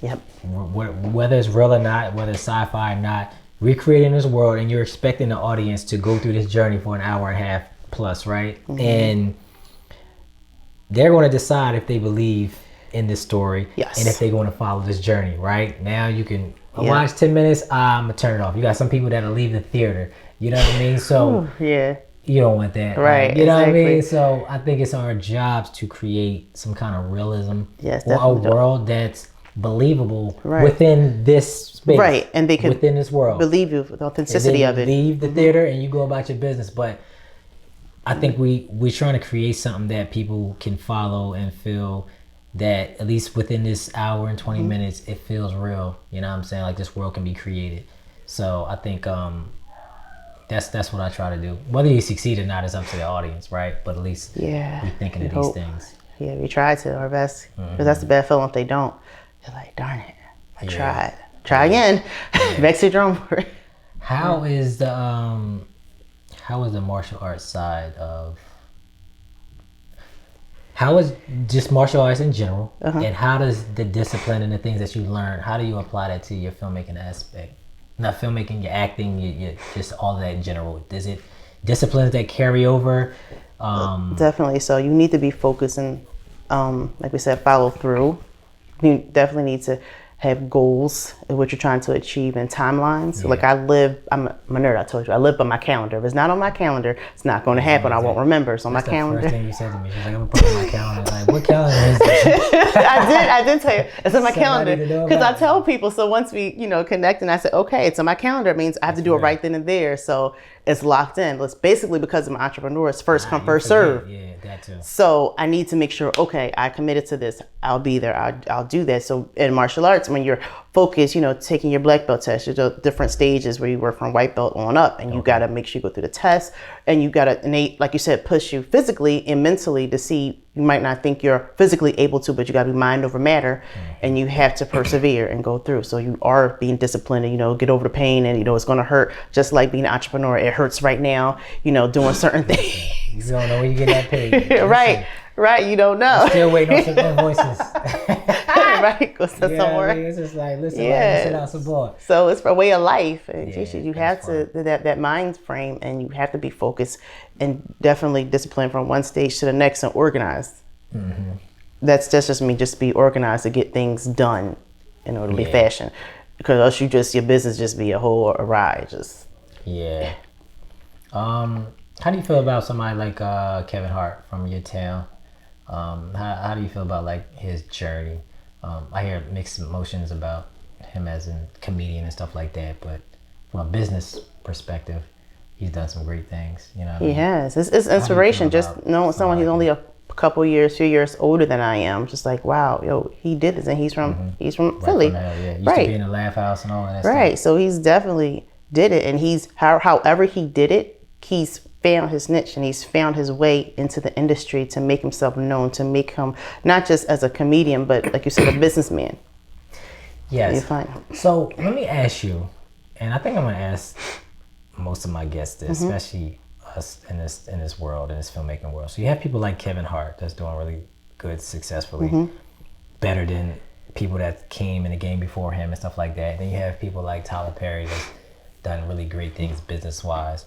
Yep. Whether it's real or not, whether it's sci-fi or not, we're creating this world and you're expecting the audience to go through this journey for an hour and a half plus, right? And they're going to decide if they believe in this story and if they're going to follow this journey, right? Now you can watch 10 minutes, I'm going to turn it off. You got some people that'll leave the theater. You know what I mean? So Yeah. you don't want that. Right, You know what I exactly. mean? So I think it's our jobs to create some kind of realism Yes, or a definitely. world that's believable Right. within this space. Right, and they can within this world. believe you, the And authenticity then of you it. leave the theater and you go about your business. But I think we're trying to create something that people can follow and feel that at least within this hour and 20 minutes, it feels real. You know what I'm saying? Like this world can be created. So I think that's what I try to do. Whether you succeed or not is up to the audience, right? But at least Yeah. we're thinking we of these hope. things. Yeah, we try to our best. Because that's the bad feeling if they don't. They're like, darn it, I tried. Try again. Back to the drum board. How is the martial arts side of how is just martial arts in general, and how does the discipline and the things that you learn, how do you apply that to your filmmaking aspect? Not filmmaking, your acting, your just all of that in general. Is it disciplines that carry over? Definitely. So you need to be focused and, like we said, follow through. You definitely need to have goals of what you're trying to achieve and timelines. Yeah. Like I'm a nerd, I told you. I live by my calendar. If it's not on my calendar, it's not going to happen. I won't remember. It's on That's my the calendar. first thing you said to me. She's like, I'm gonna put it on my calendar. Like, what calendar is this? I did tell you. It's on my Something I calendar. need to know Because I about. tell people, so once we, connect and I said, okay, it's on my calendar, it means I have to do it right then and there. So it's locked in. It's basically because I'm an entrepreneur. It's first come, first serve. Yeah, that too. So I need to make sure, okay, I committed to this. I'll be there. I'll do that. So in martial arts, when you're focused, taking your black belt test, there's different stages where you work from white belt on up, and you got to make sure you go through the test, and you got to, like you said, push you physically and mentally to see. You might not think you're physically able to, but you got to be mind over matter, and you have to persevere and go through. So you are being disciplined and, get over the pain, and, it's going to hurt. Just like being an entrepreneur, it hurts right now, doing certain things. You don't know when you get that paid. Right. You don't know. Still waiting on some invoices. Right. Go send somewhere. I mean, it's just like, listen, like, send out some more. So it's a way of life. You that's have to that mind frame, and you have to be focused and definitely disciplined from one stage to the next and organized. That's just me. Just be organized to get things done in orderly fashion, because else your business just be a whole awry. Yeah. How do you feel about somebody like Kevin Hart from your town? How do you feel about like his journey? I hear mixed emotions about him as a comedian and stuff like that, but from a business perspective, he's done some great things. He has. It's inspiration. Just knowing someone he's only a few years older than I am. Just like, wow, he did this, and he's from Philly. Used to be in the Laugh House and all of that stuff. Right. So he's definitely did it, and he's however he did it, he's found his niche and he's found his way into the industry to make himself known, to make him not just as a comedian, but like you said, a businessman. Yes. You're fine. So let me ask you, and I think I'm going to ask most of my guests this, especially us in this world, in this filmmaking world. So you have people like Kevin Hart that's doing really good successfully, better than people that came in the game before him and stuff like that. Then you have people like Tyler Perry that's done really great things business-wise.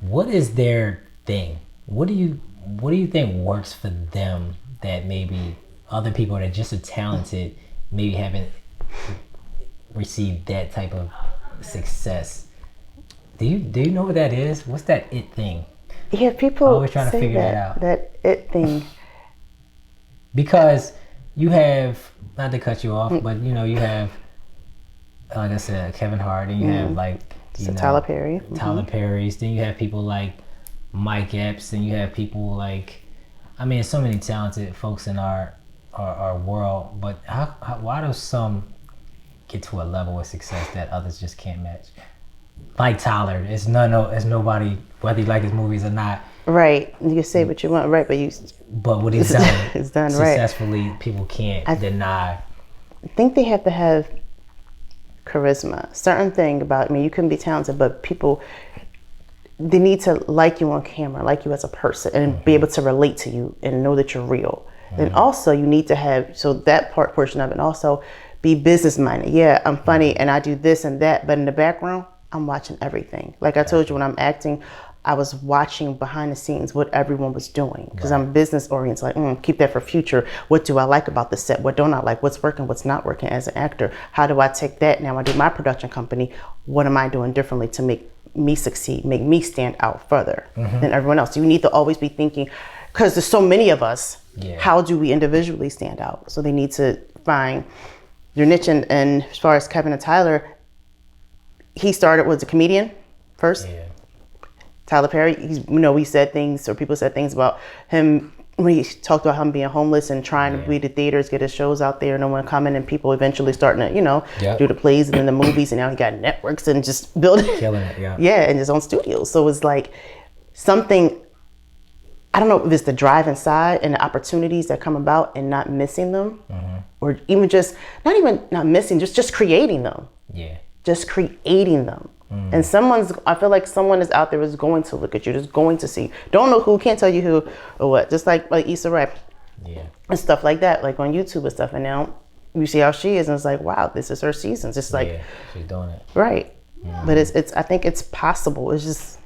What is their thing? What do you think works for them that maybe other people that are just as talented maybe haven't received that type of success? Do you know what that is? What's that it thing? Yeah, people always trying to say figure that out. That it thing. Because you have, not to cut you off, but you have, like I said, Kevin Hart, and you have like Tyler Perry. Tyler Perry's. Then you have people like Mike Epps, and you have people like, so many talented folks in our world. But why do some get to a level of success that others just can't match? Like Tyler, it's nobody, whether you like his movies or not. Right, you can say what you want, right? But what he's done, it's done successfully. Right. People can't deny. I think they have to have charisma. Certain thing about you can be talented, but people, they need to like you on camera, like you as a person, and be able to relate to you and know that you're real. Then also you need to have that portion of it, and also be business minded. Yeah, I'm funny and I do this and that, but in the background, I'm watching everything. Like I told you, when I'm acting, I was watching behind the scenes what everyone was doing, because I'm business oriented. Like, keep that for future. What do I like about the set? What don't I like? What's working? What's not working as an actor? How do I take that? Now I do my production company. What am I doing differently to make me succeed, make me stand out further than everyone else. You need to always be thinking, because there's so many of us, how do we individually stand out? So they need to find your niche. And as far as Kevin and Tyler, he started as a comedian first. Yeah. Tyler Perry, we said things, or people said things about him when he talked about him being homeless and trying to be the theaters, get his shows out there, no one coming, and people eventually starting to, do the plays and then the movies, and now he got networks and just building, killing it, and his own studios. So it's like something, I don't know if it's the drive inside and the opportunities that come about and not missing them, or even just, not missing, just creating them. Yeah. Just creating them. And I feel like someone is out there is going to look at you, just going to see. Don't know who, can't tell you who or what. Just like Issa Rae and stuff like that, like on YouTube and stuff. And now you see how she is, and it's like, wow, this is her season. Just like, she's doing it right. But it's I think it's possible. It's just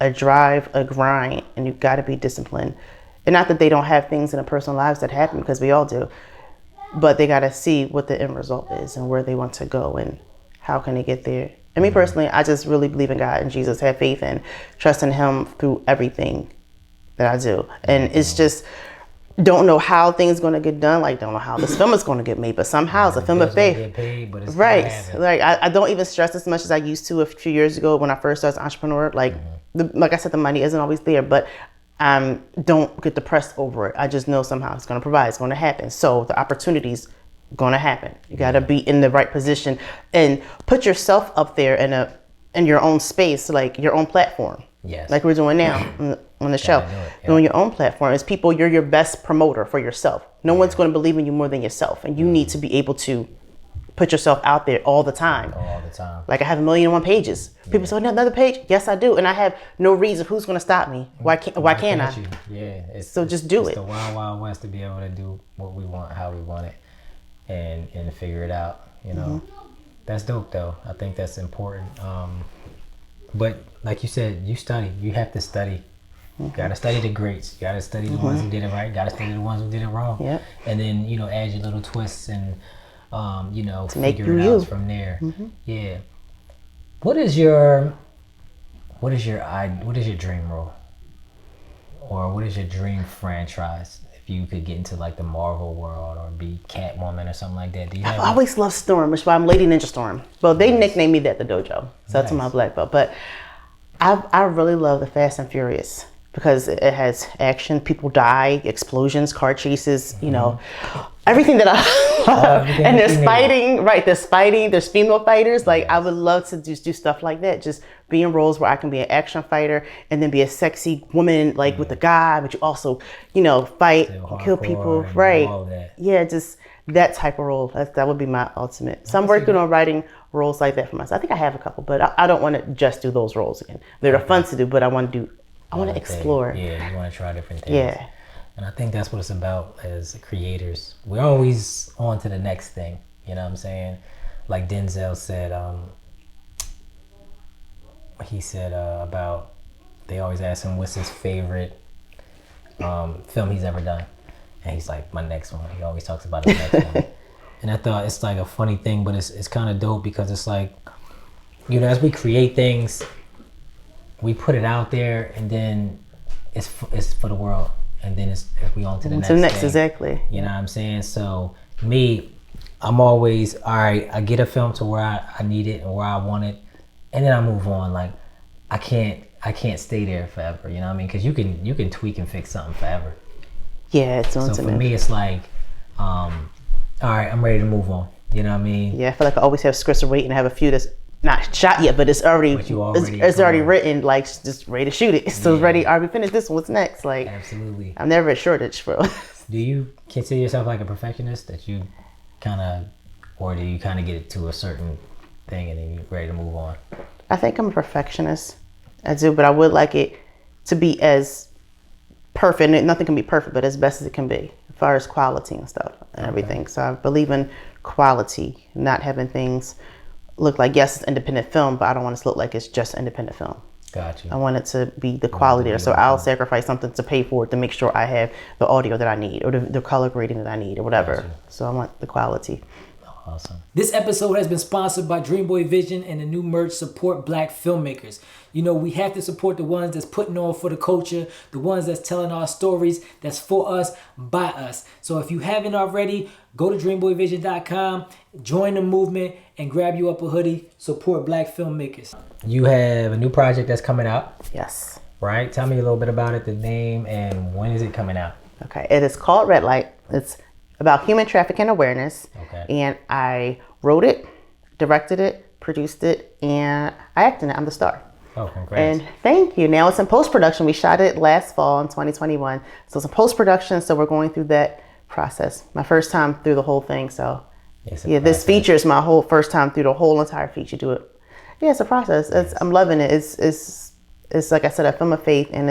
a drive, a grind, and you got to be disciplined. And not that they don't have things in their personal lives that happen, because we all do, but they got to see what the end result is and where they want to go and how can they get there. And me personally, I just really believe in God and Jesus, have faith and trust in him through everything that I do. And it's just, don't know how things going to get done. Like, don't know how this film is going to get made, but somehow it's a film of faith. Get paid, but it's right. Like, I don't even stress as much as I used to a few years ago when I first started as an entrepreneur. Like, like I said, the money isn't always there, but don't get depressed over it. I just know somehow it's going to provide, it's going to happen. So the opportunities gonna happen. You gotta be in the right position and put yourself up there in your own space, like your own platform. Yes. Like we're doing now on the show. Doing your own platform. As people, you're your best promoter for yourself. No one's gonna believe in you more than yourself. And you need to be able to put yourself out there all the time. All the time. Like I have 1,000,001 pages. People say, another page? Yes, I do. And I have no reason. Who's gonna stop me? Why can't I? Yeah. So just do it. It's the wild, wild west to be able to do what we want, how we want it. And figure it out, That's dope though. I think that's important. But like you said, you have to study. You gotta study the greats. You gotta study the ones who did it right. You gotta study the ones who did it wrong. Yep. And then add your little twists and to figure it out from there. Yeah. What is your dream role, or what is your dream franchise? If you could get into like the Marvel world or be Catwoman or something like that, do you have? I always loved Storm, which is why I'm Lady Ninja Storm. Well, they nicknamed me that at the dojo, so that's my black belt. But I really love the Fast and Furious because it has action, people die, explosions, car chases, everything that I love. And there's fighting, right? There's fighting, there's female fighters. Like I would love to just do stuff like that. Just be in roles where I can be an action fighder and then be a sexy woman, like with a guy, but you also, fight, kill people, right? Yeah, just that type of role. That would be my ultimate. So I'm working on writing roles like that for myself. I think I have a couple, but I don't want to just do those roles again. They're fun to do, but I want to explore. Yeah, you want to try different things. Yeah. And I think that's what it's about as creators. We're always on to the next thing. You know what I'm saying? Like Denzel said, he said about, they always ask him what's his favorite film he's ever done. And he's like, my next one. He always talks about his next one. And I thought it's like a funny thing, but it's kind of dope because it's like, as we create things, we put it out there and then it's for the world. And then we on to the next thing. Exactly. You know what I'm saying? So me, I'm always, all right, I get a film to where I need it and where I want it. And then I move on. Like I can't stay there forever. You know what I mean? Because you can tweak and fix something forever. Yeah, it's on. So for me, it's like, all right, I'm ready to move on. You know what I mean? Yeah, I feel like I always have scripts waiting and have a few that's not shot yet, but it's already written, like just ready to shoot it. So it's ready. All right, we finished this one. What's next? Like absolutely. I'm never at shortage, bro. Do you consider yourself like a perfectionist that you or do you kind of get it to a certain thing and then you're ready to move on? I think I'm a perfectionist. I do, but I would like it to be as perfect. Nothing can be perfect, but as best as it can be, as far as quality and stuff and everything. So I believe in quality, not having things look like, yes, it's independent film, but I don't want it to look like it's just independent film. Gotcha. I want it to be the quality there. So I'll sacrifice something to pay for it to make sure I have the audio that I need or the color grading that I need or whatever. Gotcha. So I want the quality. Awesome. This episode has been sponsored by Dreamboy Vision and the new merch Support Black Filmmakers. You know, we have to support the ones that's putting on for the culture, the ones that's telling our stories, that's for us, by us. So if you haven't already, go to dreamboyvision.com, join the movement, and grab you up a hoodie. Support Black filmmakers. You have a new project that's coming out, Yes. right? Tell me a little bit about it, the name, and when is it coming out? Okay. It is called Red Light. It's about human trafficking awareness. Okay. And I wrote it, directed it, produced it, and I acted in it. I'm the star. Oh, congrats. And thank you. Now it's in post-production. We shot it last fall in 2021. So it's in post-production. So we're going through that process. My first time through the whole thing. So yeah, this feature is my whole first time through the whole entire feature. Do it. Yeah, it's a process. I'm loving it. It's like I said, a film of faith, and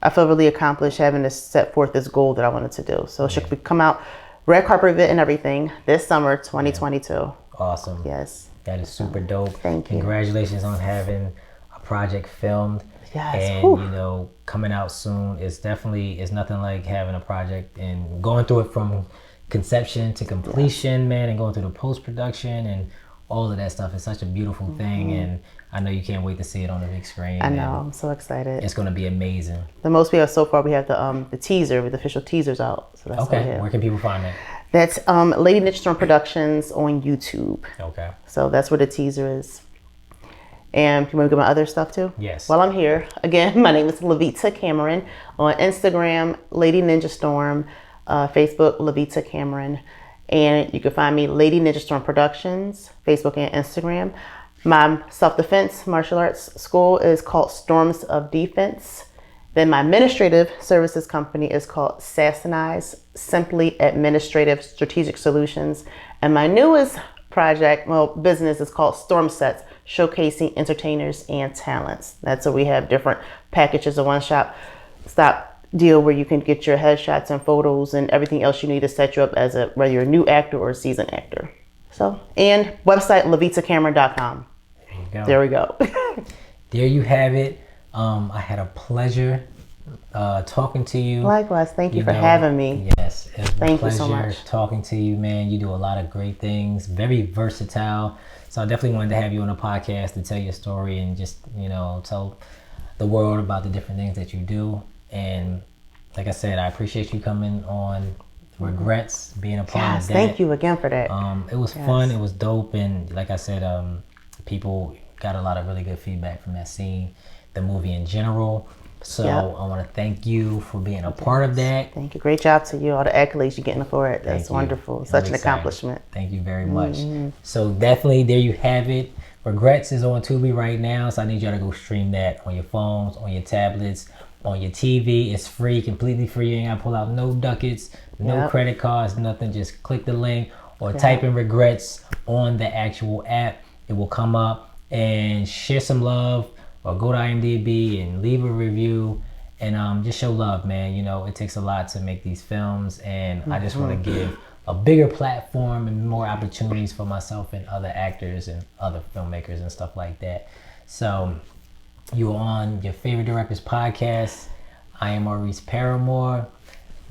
I feel really accomplished having to set forth this goal that I wanted to do. So it should come out, red carpet event and everything, this summer 2022. Awesome. Yes. That is super dope. Thank you. Congratulations on having a project filmed. Yes. And Whew. you know, coming out soon. It's nothing like having a project and going through it from conception to completion, man, and going through the post-production and all of that stuff. Is such a beautiful thing, and I know you can't wait to see it on the big screen. I know. I'm so excited. It's going to be amazing. The most we have so far, we have the teaser, with the official teasers out. So that's Okay, what we have. where can people find that? That's Lady Ninja Storm Productions on YouTube. Okay. So that's where the teaser is. And you want to get my other stuff too? Yes. While I'm here, again, my name is LaVeta Cameron. On Instagram, Lady Ninja Storm. Facebook, LaVeta Cameron. And you can find me, Lady Ninja Storm Productions, Facebook and Instagram. My self-defense martial arts school is called Storms of Defense. Then my administrative services company is called Sassanize, simply Administrative Strategic Solutions. And my newest business is called Storm Sets, showcasing entertainers and talents. That's where we have different packages, a one-stop deal where you can get your headshots and photos and everything else you need to set you up as whether you're a new actor or a seasoned actor. So, and website, LaVetaCameron.com. There you go. There we go. There you have it. I had a pleasure talking to you. Likewise. Thank you for having me. Yes. It was Thank a you so pleasure much. talking to you, man. You do a lot of great things. Very versatile. So I definitely wanted to have you on a podcast to tell your story and just, tell the world about the different things that you do. And like I said, I appreciate you coming on Regrets, being a part of that. Thank you again for that. It was fun. It was dope. And like I said, people got a lot of really good feedback from that scene, the movie in general. So I want to thank you for being a part of that. Thank you. Great job to you. All the accolades you're getting for it. That's wonderful. Such an accomplishment. Thank you very much. So definitely there you have it. Regrets is on Tubi right now. So I need y'all to go stream that on your phones, on your tablets, on your TV. It's free, completely free. You ain't got to pull out no ducats, no credit cards, nothing. Just click the link or type in Regrets on the actual app. It will come up, and share some love, or go to IMDb and leave a review, and just show love, man. It takes a lot to make these films, and I just want to give a bigger platform and more opportunities for myself and other actors and other filmmakers and stuff like that. So you're on your favorite director's podcast. I am Maurice Paramore,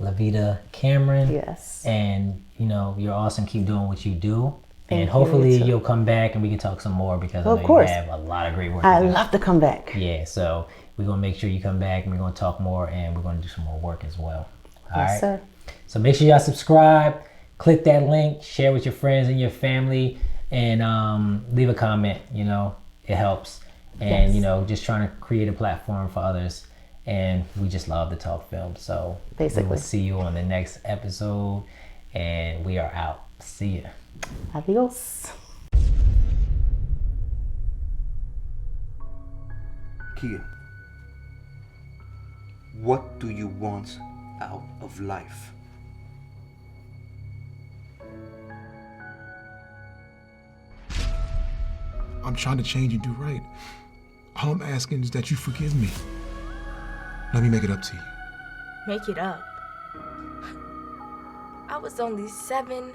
LaVeta Cameron. Yes. And you're awesome. Keep doing what you do. Thank and hopefully you. You'll come back and we can talk some more, because Of I know course. you have a lot of great work. I'd love to come back. Yeah, so we're going to make sure you come back, and we're going to talk more, and we're going to do some more work as well. All right. Yes, sir. So make sure y'all subscribe, click that link, share with your friends and your family, and leave a comment. It helps. And, just trying to create a platform for others. And we just love to talk film. So Basically. we will see you on the next episode, and we are out. See ya. Adios. Keegan, what do you want out of life? I'm trying to change and do right. All I'm asking is that you forgive me. Let me make it up to you. Make it up. I was only 7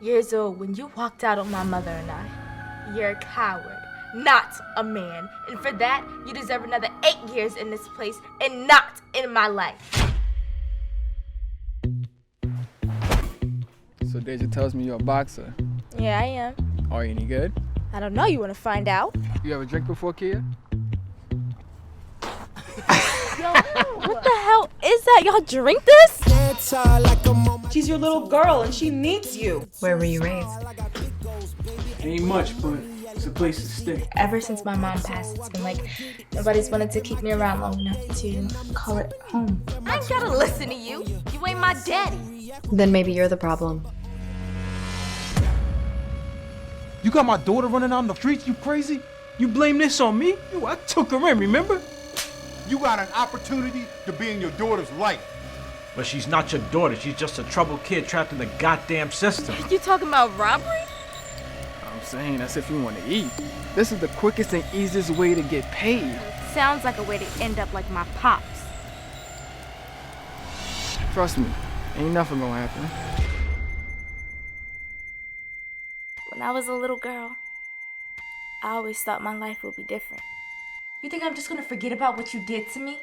years old when you walked out on my mother and I. You're a coward, not a man. And for that, you deserve another 8 years in this place and not in my life. So Deja tells me you're a boxer. Yeah, I am. Are you any good? I don't know. You want to find out? You ever drink before, Kia? Yo, what the hell is that? Y'all drink this? She's your little girl and she needs you. Where were you raised? Ain't much, but it's a place to stay. Ever since my mom passed, it's been like nobody's wanted to keep me around long enough to call it home. I ain't gotta listen to you. You ain't my daddy. Then maybe you're the problem. You got my daughter running out on the streets, you crazy? You blame this on me? Yo, I took her in, remember? You got an opportunity to be in your daughter's life. But she's not your daughter. She's just a troubled kid trapped in the goddamn system. You talking about robbery? I'm saying that's if you want to eat. This is the quickest and easiest way to get paid. Sounds like a way to end up like my pops. Trust me, ain't nothing gonna happen. When I was a little girl, I always thought my life would be different. You think I'm just gonna forget about what you did to me?